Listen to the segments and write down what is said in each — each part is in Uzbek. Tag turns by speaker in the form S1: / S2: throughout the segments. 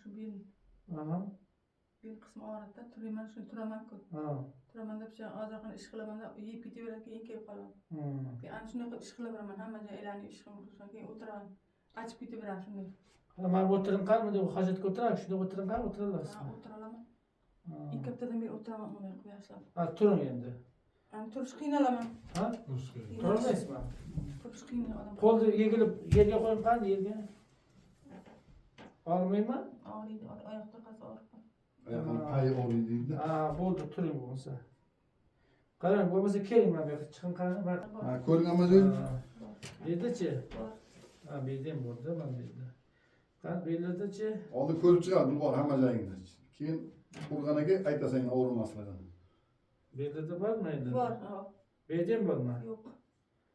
S1: şu bir
S2: Aha.
S1: bir kısmı ağrıttı. Turayman şunu turaman kut. Turaman da bir şey azakın iş kılaman da yiyip bitiyor ki in keyif kalan. Yani şunu iş kılaman hem de elani iş kılaman ki oturan açıp bitiyor şunu.
S2: Ama oturun kalmadı o hacet götürer. Şurada oturun kal otururlar.
S1: Oturalım. İlk haftadan bir oturamam onu kıyasla.
S2: Ha turun yendi.
S1: Yani turuş kıynalamam.
S2: Ha? Turun neyse mi?
S1: Turuş kıynalamam.
S2: Kolda yegilip yerge koyup kaldı yerge. Ağrımay mı?
S1: Ağrıydı ayakta kalsa ağrı.
S3: Ayağın payı oluyor değil de.
S2: Buldu turun bu olsa. Karan bu mesela kelim ben bir çıkın karan.
S3: Ha koyun amacın.
S2: Bildiçi. Ha bildim burada ben bildim. Kan bildiçi.
S3: Oldu koyup çıkardım var amacayın. Keyin kurganaga aytasan ağrımaslardan.
S2: Bildi var mı elinde?
S1: Var.
S2: Bildim var mı?
S1: Yok.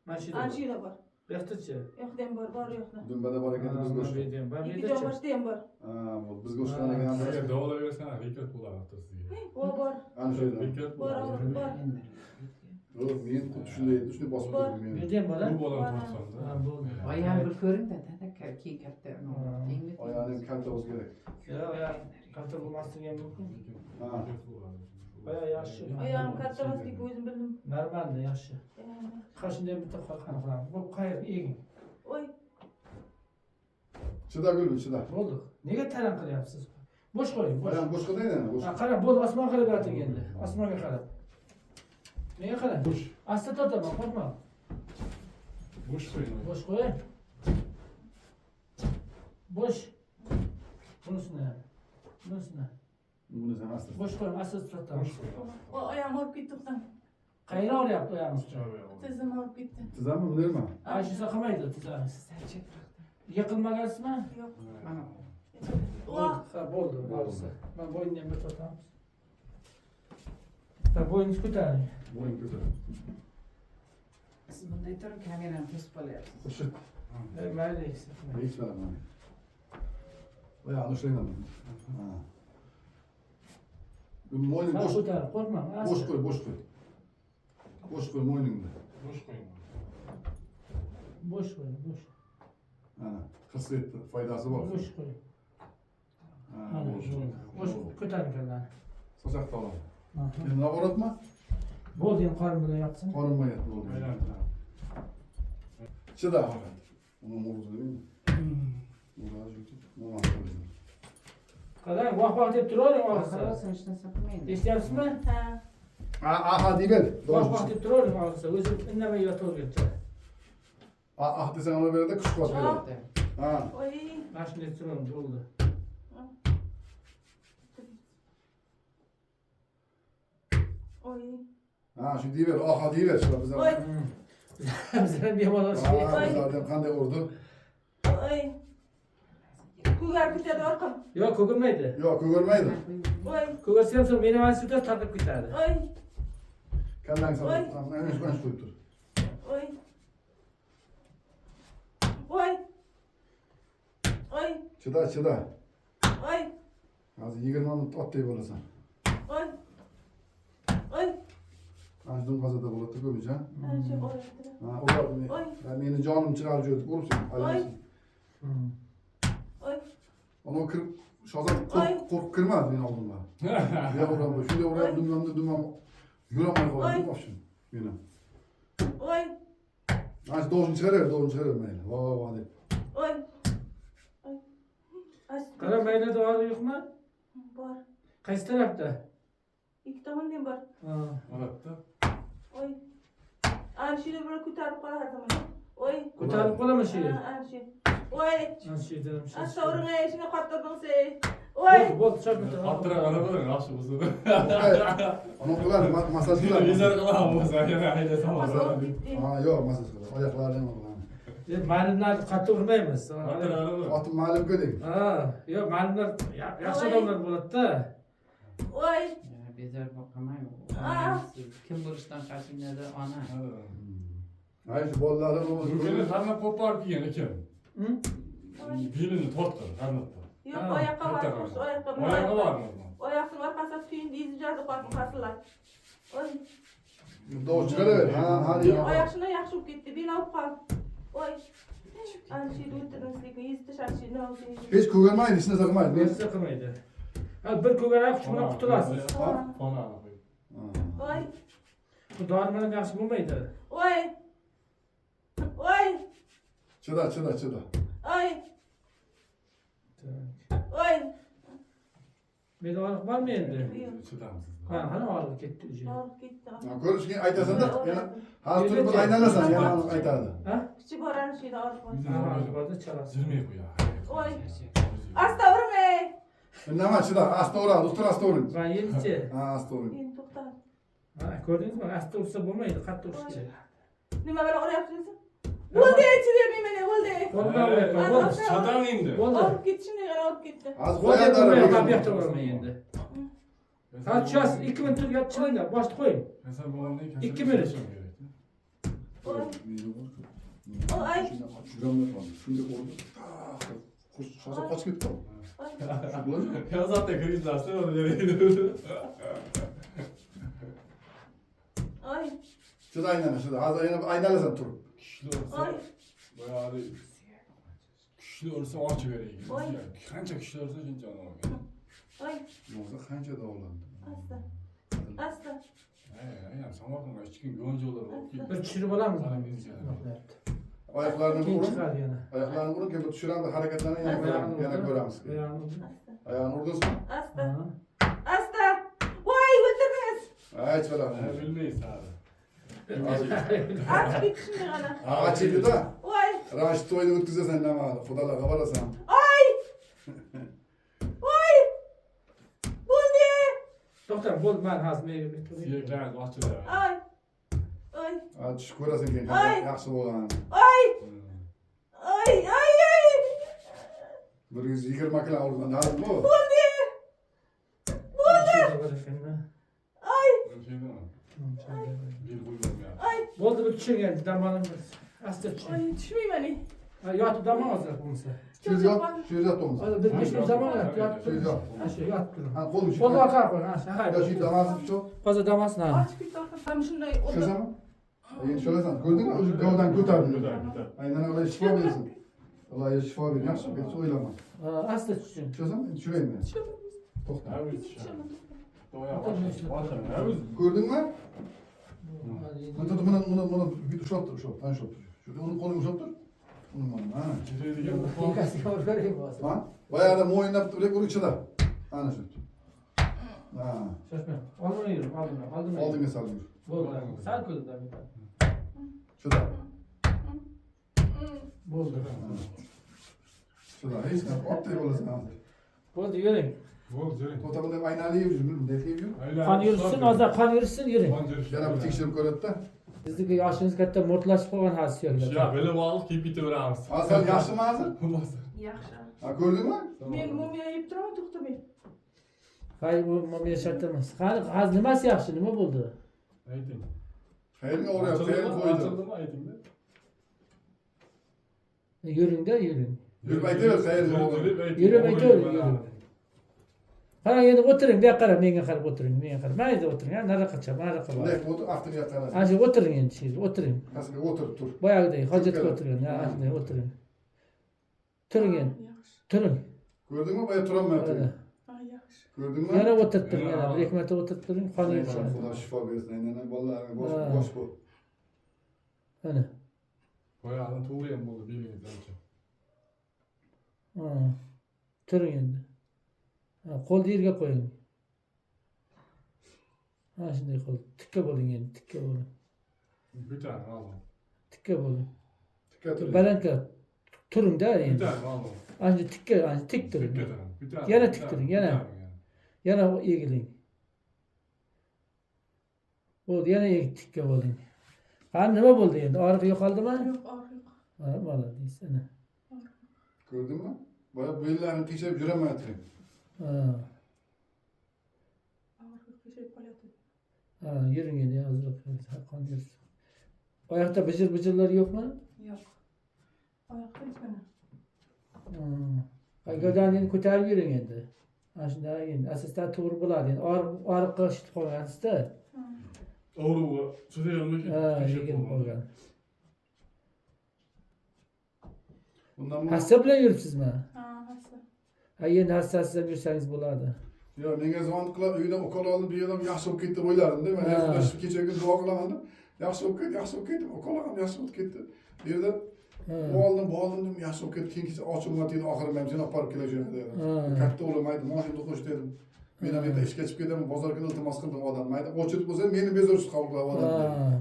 S2: Maşida.
S1: Anşida var.
S2: Bektiçi.
S1: Yok dem var yok da.
S3: Dümbede baraketi biz koştuk.
S2: Bildim. Ben
S1: İki
S2: bildiçi.
S1: cobaş dem var.
S3: Bu biz koşkana geldi.
S4: Eğer doğala versene hareket bulamazsın diye.
S1: O var.
S3: Hani şöyle.
S4: Hareket
S1: Var var.
S3: Oğlum men düşündü basıp
S1: Var.
S3: durmuyor.
S2: Bildim var.
S4: Bu olan
S1: Var.
S4: tutsanda.
S2: Bu.
S5: Ayağını görün de ki kapta.
S3: Ayağının kaltavuz gerek.
S2: Ya katır bulmazsın yani mümkün.
S3: Ha.
S2: Bayağı yaşlı.
S1: Ayağım katlamaz ki gözüm bildim.
S2: Normal de yaşlı. Kaşında bir tek kalkan falan. Bu kayır iyi.
S1: Oy.
S3: Çıda gülüm çıda.
S2: Oldu. Neye taran kırıyorsunuz? Boş koyun boş.
S3: Ayağın boş kadar yani boş.
S2: Ha kara bol asman kara batı geldi. Asman kara. Neye kara?
S4: Boş.
S2: Aslı tutma korkma.
S4: Boş koyun.
S2: Boş koy. Boş. Bunusuna. Bunusuna.
S3: Bunu sen hasta.
S2: Boş koyun aslı tutma.
S4: Boş koyun.
S1: O ayağım alıp gittikten.
S2: Kayra oraya yaptı ayağımız.
S1: Tezim alıp gitti.
S3: Tızam mı bilir mi?
S2: Ayşe sakamaydı tuzağınız. Yakılma gelsin ha?
S1: Yok.
S2: Oldu. Ha boldu. Olsa. Ben boyundan bir tutam. Ben boyunuz kurtarayım.
S3: Boyun kötü.
S5: Siz bunda yeter ki hemen festival yapsınız.
S3: Işık.
S2: Merde eksik.
S3: Hiç vermem hani. Bayağı anlaşılayım. Ha. Moyun
S2: Sen
S3: boş.
S2: kurtar. Korkma.
S3: Boş koy boş koy. Boş koy moynunda.
S4: Boş koyun.
S2: Boş koy. Boş.
S3: Ha. Kısret faydası var.
S2: Boş koy.
S3: Ha. Boş.
S2: Boş. Kurtar kendini.
S3: Sıcak da olan.
S2: Aha.
S3: Kendine aboratma.
S2: Bol diyeyim karnımda yatsın.
S3: Korunma yat. Oldu.
S4: Aynen.
S3: Çıda. Onu mordu değil mi? Mordu jutu. Mordu.
S2: Kadar vah vah deyip duruyorum ağzı.
S5: Bakarsan işte sapmayın.
S2: İstiyorsun mu?
S1: Ha.
S3: Aha divel.
S2: Vah vah deyip duruyorum ağzı. Özüm inleme yatır geçer.
S3: Ah desen ona böyle de kuş kuş böyle. Ha.
S1: Oy.
S2: Ben şimdi duruyorum oldu.
S1: Oy.
S3: Ha şu divel. Aha divel. Şurada bize.
S1: Oy.
S2: Sen bir yaman şey.
S3: Aa zaten kandı vurdu.
S1: Oy. Kugar kütede orkam.
S2: Yok kugurmaydı.
S3: Yok görmeydi.
S1: Oy.
S2: Kugursam sonra benim an sütü takıp giderdi.
S1: Oy.
S3: Kallan
S1: Oy.
S3: sana. Tamam en üst koyup dur.
S1: Oy. Oy. Oy.
S3: Çıda çıda.
S1: Oy.
S3: Az 20 at diye böylesin.
S1: Oy. Oy.
S3: Açtım gazete bulatı görünce.
S1: Her şey oraya.
S3: Ha o da
S1: Oy.
S3: ben yeni canım çıkarcıyorduk oğlum sen.
S1: Oy.
S3: Ayağısın.
S1: Oy.
S3: Onu kır şazam
S1: Oy.
S3: kork kırmaz beni aldığımda. Ya oraya şöyle oraya dümdüm yürüyorum falan
S1: Oy.
S3: bak şimdi. Yine.
S1: Oy.
S3: Aç doğru çıkarır beni. Vay vay.
S1: Oy. Oy. Aç.
S2: Kara meyne de var yok mu?
S1: Var.
S2: Kaç tarafta?
S1: İki tane dem var.
S4: Aratta.
S1: Oy. Anşiyle böyle kurtarıp kala her zaman. Oy.
S2: Kurtarıp kola mı şey?
S1: Anşi. Oy.
S2: Nasıl şey dedim şey.
S1: Asa oraya eşine katladın sen. Oy.
S2: Bol çok kötü.
S4: Attıra arabaların aşı buzu.
S3: Onu kadar masaj
S4: Yine
S3: kılar.
S4: yüzer kalan bu sen yani aile tamam.
S1: Asa bitti.
S3: Ha yok masaj kılar. Ayaklarını mı kullan?
S2: Malumlar katı vurmayımız.
S4: Attıra arabaların.
S3: Atın malum gödeyim.
S2: Ha, yok malumlar yaxşı adamlar buladı da.
S1: Oy.
S5: Bezer bakamayım. Kim buruştan kaçın ne de ana.
S3: Hayır şu bolları bu.
S4: Ülkenin tarla kopar ki yine kim?
S2: Hı?
S4: Dilini tortlar tarlatta.
S1: Yok
S2: Ha,
S1: ayakkabı var. Ayakkabı
S4: Ayağı var mı?
S1: Ayakkabı arkasına tüyün dizeceğiz de kasılar. Oy.
S3: Doğru çıkarır. Ha hadi ya.
S1: Ayaksına yakışıp gitti. Bir alıp kal. Oy. Ana şey o'tirimiz lekin yezdi sharchi nima
S3: Hiç ko'rmaydi, ishni qilmaydi.
S2: Bersa qilmaydi. Ha bir ko'garak shu bilan qutulasiz.
S4: Fona qo'y.
S1: voy
S2: Bu dori bilan yaxshi bo'lmaydi.
S1: voy voy
S3: Chida.
S1: voy voy
S2: Menda og'riq bormi endi?
S4: Chidamsiz.
S2: Ha, hali og'riq ketdi уже.
S1: og'rib ketdi
S3: Ko'rishga aytasan-da, yana hozir turib aylanasan, yana aytadi.
S2: Ha?
S1: kichi bor ana shu yerda og'rib qoldi
S2: Ha, borda chalasiz.
S4: Jirmay qo'ya.
S1: voy asta urmay
S3: Nima chida, asta uradi, doktor asta uring.
S2: Va yendichi.
S3: Ha, asta uring.
S1: endi to'xta
S2: Ha, ko'rdingizmi? Asta ursa bo'lmaydi, qattiq urish kerak.
S1: nima bilan uryapsiz bo'ldi chidayapman bo'ldi
S2: Qo'ldan uryapman, bo'ldi.
S4: Chadam endi.
S2: Bo'ldi.
S1: og'rib ketdi shunday qilib og'rib ketdi
S3: Hozir
S2: Bo'ldi,
S3: qo'yadi.
S2: bo'lmaydi, bu yoqda uramay endi. Ha, tushasiz, 2 minut turib chiqinglar, boshni qo'ying.
S4: Kasal bo'lgandan keyin
S2: 2 minut.
S1: voy
S3: Shunday urdi. Shoshib qochib ketdi. Shu bo'ladi.
S4: Ya zaten krizlasın orada nereydi?
S1: voy
S3: Chida aylana, chida. Hozir yana aylanasan turib.
S4: Kişili olsa
S1: voy
S4: bayağı kişili olsa aç vereyim.
S1: Oy.
S4: Kança kişili olsa şimdi canım.
S1: voy
S3: Bo'lsa qancha davolandi.
S1: asta
S4: Yani samarqandga hech kim yo'njolar olib keldi.
S2: Bir tushirib olamiz.
S4: Mana men ichadi.
S3: Oyoqlarini
S2: Keyin
S3: urib,
S2: chiqadi yana.
S3: oyoqlarini urib, keyin tushiramiz, harakatlarni yana ko'ramiz.
S2: Oyog'ini urib.
S3: Oyog'ini urdingizmi?
S1: asta
S2: Ha.
S1: asta voy o'tirmas
S3: Ayt
S4: Ha,
S3: balam.
S4: bilmeyiz abi.
S1: achib ketdi shunday qilib
S3: Achiydi-da.
S1: voy
S3: Rashid to'yni o'tkazasan nima? Xudolarga borasan.
S1: voy voy bo'ldi
S2: Doktor, bo'ldi, men hozir menga bitta.
S4: Siyekleriniz açılıyor.
S1: ay ay
S3: Ha, tushib ko'rasan keyin
S1: Ay.
S3: yaxshi bo'lgan.
S1: ay ay ay ay
S3: 120 kilo urgan. Hozir bu.
S1: bo'ldi ay
S4: Öyle şey değil mi? Bir buyurum ya.
S1: ay
S2: Bo'ldi, bir tushiring endi, dam olamiz. Asta tushiring.
S1: ay tushmayman
S2: Ha, yotib dam olasiz bo'lmasa.
S3: Shu yot bo'lmasa.
S2: Hozir biz 5 minut dam olamiz, yotib
S3: Shu
S2: turing.
S3: yot.
S2: Ha, shu yotib turing.
S3: Ha, qo'lni shu.
S2: Qo'lni orqaga qo'ying, ha, ha.
S3: Ya shu damasib shu.
S2: Hozir dam olsin, ha.
S1: ochib ketdi ham shunday
S3: Tushasanmi? Endi sholasan. Ko'rdingmi? O'zi gavdan ko'tardi.
S4: Güzel güzel.
S3: Aynan Alloh shifo bersin. Alloh shifo bersin. Yaxshi, hech o'ylama.
S2: Ha, asta tushiring.
S3: Tushasanmi? Endi tushiraymi? To'xta.
S4: Ne yapıyorsun? Doya başlayalım. Ne yapıyorsun?
S3: Ko'rdingmi?
S2: Hadi.
S3: Buni bir ushlab tur, ushlab. Ana ushlab tur. Shu uni qo'lini ushlab tur. Uni mana. Ha.
S4: Geriye de geldi.
S2: Yelkasiga olib beraymi hozir?
S3: Ha? Boyagida mo'yinlab turib urishida. Ana shu. Ha.
S2: Shoshmang. Oldinga yuring, oldinga.
S3: Oldinga sal yur.
S2: Bo'ldi. Sal ko'zdan.
S3: Shuda.
S2: Bo'ldi.
S3: Shuda. Hech narsa otday bo'lasan hozir.
S2: Bo'ldi, yuring.
S4: Bol Ceren.
S3: To'ta bunday aynali yur, bunday qilib yur.
S2: Qon yursin, hozir qon yursin, yuring.
S3: Yana bir tekshirib ko'radi-da.
S2: Bizniki yoshimiz katta mo'rtlashib qolgan hozir suyaklar.
S4: Ya böyle bağlı ki bitiveramiz.
S3: Hozir yaxshimi hozir?
S4: Olmaz.
S1: yaxshi
S3: Ha, ko'rdingmi?
S1: men mumiyo yeb turaman to'xtamay
S2: Hay, bu mo'miya shart emas. Qani, hozir nimasi yaxshi, nima bo'ldi?
S4: Ayting.
S3: Qayerga o'rayapti? Qayerga qo'ydi?
S4: Açıldı mı aytingda?
S2: Yuring-da, yuring.
S3: Yurib aytaver, qayerga o'rayapti?
S2: Yurib aytaver, yuring. Qarang, endi o'tiring, bu yoqqa qarab, menga qarab o'tiring, menga qarab. Mayda o'tiring, ha, nariyoqqa, nariyoqqa
S3: Bunday
S2: bor.
S3: o'tir, aftiga qarasa.
S2: Ana shu o'tiring endi, shu o'tiring.
S3: Pastga o'tirib tur.
S2: Boyagidek hojatga o'tirgan, ha, shunday o'tiring. Turing endi,
S1: yaxshi
S2: turing.
S3: Ko'rdingmi? Boya turolmayapti.
S2: Mana.
S1: yaxshi
S3: Ko'rdingmi?
S2: Yana o'tirib turing, yana bir ikki marta o'tirib turing, qon yursin.
S3: Xudo shifo bersin. Aynan bolalarga
S2: Ha.
S3: bosh bu.
S2: Mana.
S4: Koyalım tuğlayalım bunu bilmeyiz önce.
S2: Ha. Turing endi. Ha, qo'lni yerga qo'ying. Ha, shunday qil. Tikka bo'ling endi, tikka bo'ling.
S4: Bir tane alalım.
S2: Tikka bo'ling.
S3: Tikka tur.
S2: Balandga turing-da
S4: Bir
S2: endi.
S4: tane alalım.
S2: Ana tikka, ana tik turing.
S4: Bir tane. Bir tane.
S2: Yana
S4: bir
S2: tik
S4: tane,
S2: turing,
S4: bir
S2: yana.
S4: tane yani.
S2: Yana egiling. Bo'ldi, yana tikka bo'ling. Qani nima bo'ldi endi? Og'riq yo'qoldimi?
S1: yo'q og'riq
S2: Ha, malades, ana.
S3: Ko'rdingmi? Boya bellarini tekshirib yuramayapti.
S2: Ha.
S1: og'riq qiyshayib qolyapti
S2: Ha, yuring endi, hozir qon yursin. Oyoqda bijir-bijirlar yo'qmi?
S1: yo'q oyoqda hech mana
S2: Ha. Gavdani ko'tarib yuring endi. Ana shunday endi asosda to'g'ri bo'ladi. Endi og'riqqa shitib qolgansizda.
S4: Oğlu şuraya yanına
S2: Ha, yegilib qolgan.
S3: Bundan bu.
S2: Hassa bilan yuribsizmi?
S1: Ha, hassa.
S2: Ha, endi hassasiz yursangiz bo'ladi.
S3: Yo, menga zvon qilib, uydan ukol olib, bir yerdan yaxshi bo'lib ketdi o'ylardim-da. Men
S2: Ha.
S3: Xudo kecha kun duo qilamandim. Yaxshi bo'lib ketdi. Ukol ham yaxshi bo'lib ketdi. Bu yerda bu oldim, dedim, yaxshi bo'lib ketdi. Keyin kecha ochilmadi dedi, oxiri men seni olib borib kelajak dedim. Katta o'g'lim aytdi, "Moshinni qo'sh" dedim. Men ham yerda ishga chiqib ketaman, bozorga iltimos qildim odam. Mayda ochib bo'lsa, meni bezorish qabul qilib odam.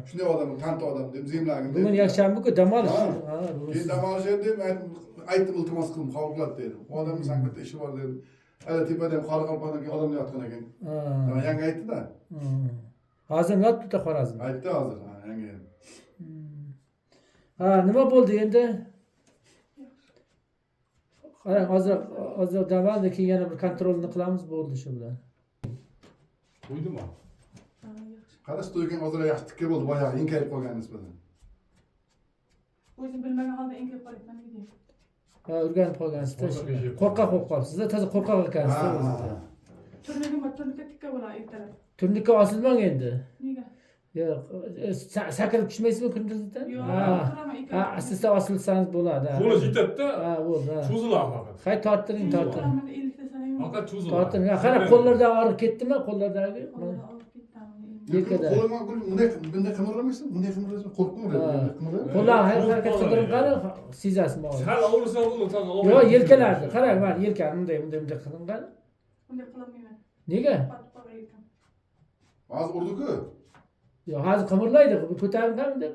S3: Shunday odam, tanti odam dedim, zemlagim dedim.
S2: Bugun yakshanba-ku dam olish.
S3: Ha. Keyin dam olish edi, aytdim iltimos qildim, qabul qiladi dedim. Bu odamning sanqatda ishi bor dedim. Hali tepada ham qora qalpoqdan keyin odamlar yotgan ekan. Yangi aytdi-da.
S2: Hozir yotibdi Xorazm.
S3: Aytdi hozir, ha, yangi.
S2: Ha, nima bo'ldi endi? Qarang, hozir dam oldi, keyin yana bir kontrolni qilamiz, bo'ldi shu bilan.
S4: Qo'ydimi?
S1: Ha, yaxshi.
S3: Qarash to'ygan hozir yaxshi tikka bo'ldi, boyagi enkayib qolgan nisbatan.
S1: O'zim bilmagan holda enkayib qolyapman deydi.
S2: Ha, o'rganib qolgansizda. Qo'rqoq bo'lib qolibsiz. Toza qo'rqoq ekansizda o'zingizda.
S1: Turnika tikka bo'ladi ertalab.
S2: Turnikka osilmang endi.
S1: Nega?
S2: Yo'q, sakrab tushmaysizmi kunduzda?
S1: Yo'q,
S2: Ha,
S1: turaman
S2: ha, siz osilsangiz bo'ladi.
S4: Qo'li yetadi-da.
S2: Ha, bo'ldi.
S4: Cho'ziladi faqat.
S2: Hay tortiring.
S1: Turaman 50 ta sanayman.
S4: Faqat cho'ziladi.
S2: Tortiring. Qara, qo'llardan og'rib ketdimi? Qo'llardagi? Yelkada.
S3: Qo'limga bunday qimirlamaysan, bunday qimirlaysan, qo'rqmaysan.
S2: Qo'llar harakat qildirib qara, sezasizmi?
S4: Sal og'risa bo'ldi, toza og'riydi.
S2: Yo'q, yelkalarni. Qarang, mana yelkani bunday qiling qara.
S1: Bunday qilolmayman.
S2: Nega?
S1: Qotib qolgan ekan.
S3: Hozir urdi-ku.
S2: Yo'q, hozir qimirlaydi. Ko'taring bunday.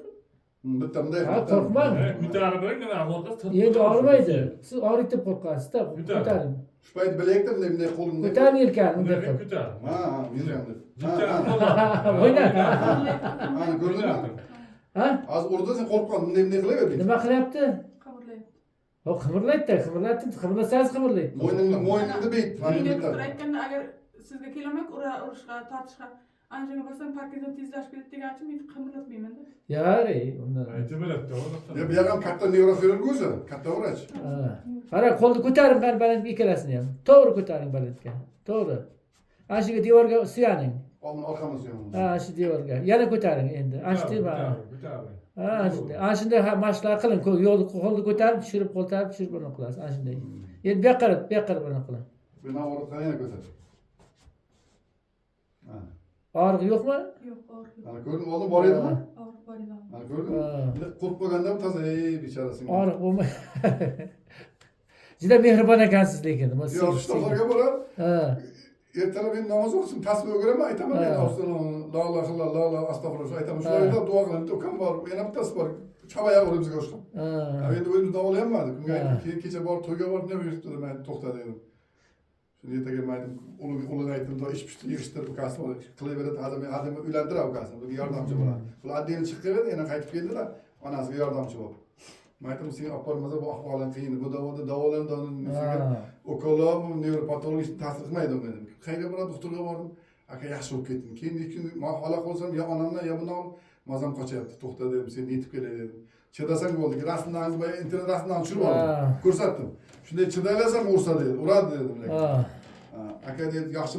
S3: Bitta bunday.
S2: Ha, qo'rqmang.
S4: Ko'tarib nima ahvolda?
S2: Endi og'rimaydi. Siz og'riydi deb qo'rqasizda. Ko'taring.
S3: Shu payt bilayakda bunday qo'limda.
S2: Ko'taring yelkani bunday qilib.
S4: Ko'tar.
S3: Ha, yurgandi.
S2: O'yna.
S3: Ha, ko'rdingmi?
S2: Ha?
S3: Hozir urdi, sen qo'rqqan, bunday qilaverdi.
S2: Nima qilyapti?
S1: Qimirlayapti.
S2: O qimirlaydi-da, qimirlasangiz qimirlaydi.
S3: Mo'yningni beyt.
S1: Menga doktor aytganda agar sizga kelaman urishga, tortishga, anchaga borsam parkinson tezlashib ketadi degancha men qimirlatmayman-da.
S2: Yari, undan.
S4: Aytib beradi.
S3: Ya bu yoqdan katta nevroxirurg o'zi, katta vrach.
S2: Qara, qo'lni ko'taring, qani balandga ikkalasini ham. To'g'ri ko'taring balandga. To'g'ri. Ana shu devorga suyaning.
S3: Oldin orqamga suyaman.
S2: Ha, shu devorga. Yana ko'taring endi. Ana shu
S4: Ko'tar.
S2: Ha, shunday. Ana shunday mashqlar qiling. Yo'lni qo'lni ko'tarib, tushirib buni qilasiz. Ana shunday. Endi bu yoqqa buni qiling.
S3: Buni olib yana ko'tar. Ha.
S2: Og'riq yo'qmi?
S1: Yo'q, og'riq yo'q.
S3: Ana ko'rding, oldin bor edimi?
S1: Og'riq bor edi.
S3: Ana ko'rding? Qo'rqib qolganda ham toza, bechorasing.
S2: Og'riq bo'lmay. Juda mehribon ekansiz lekin.
S3: Yo'q, shtolarga bo'ladi.
S2: Ha.
S3: Ertalab men namoz o'qisam, tasbih o'giraman, aytaman, men la ilaha illalloh, la astag'firulloh aytaman. Shularga duo qilaman, ukam bor, yana bittasi bor. Chabaya o'rib bizga o'shqam. Endi o'zimiz davolayapmadi. Kunga aytdim, kecha borib to'yga borib nima yuribdi dedim, to'xta dedim. Shuni ertaga aytdim, o'g'liga aytdim, ish pishdi, yig'ishtirib ukasi qilaveradi, hadam uylantiradi ukasini, bizga yordamchi bo'ladi. Bular addini chiqib keldi, yana qaytib keldilar, onasiga yordamchi bo'lib. Men aytdim, sen olib bormasa bu ahvoling qiyin, bu davolan, ukollar, nevropatologik ta'sir qilmaydi dedim. Qayerga borib doktorga bordim, aka yaxshi bo'lib ketdim. Keyin ikki holat qolsam, yo onamdan, yo bundan mazam qochyapti. To'xta dedim, sen yetib kelay dedim. Chidasang bo'ldi. Rasmdan internet rasmdan tushirib oldim. Ko'rsatdim. Shunday chidalasam ursa dedi, uradi dedim. Aka dedi, yaxshi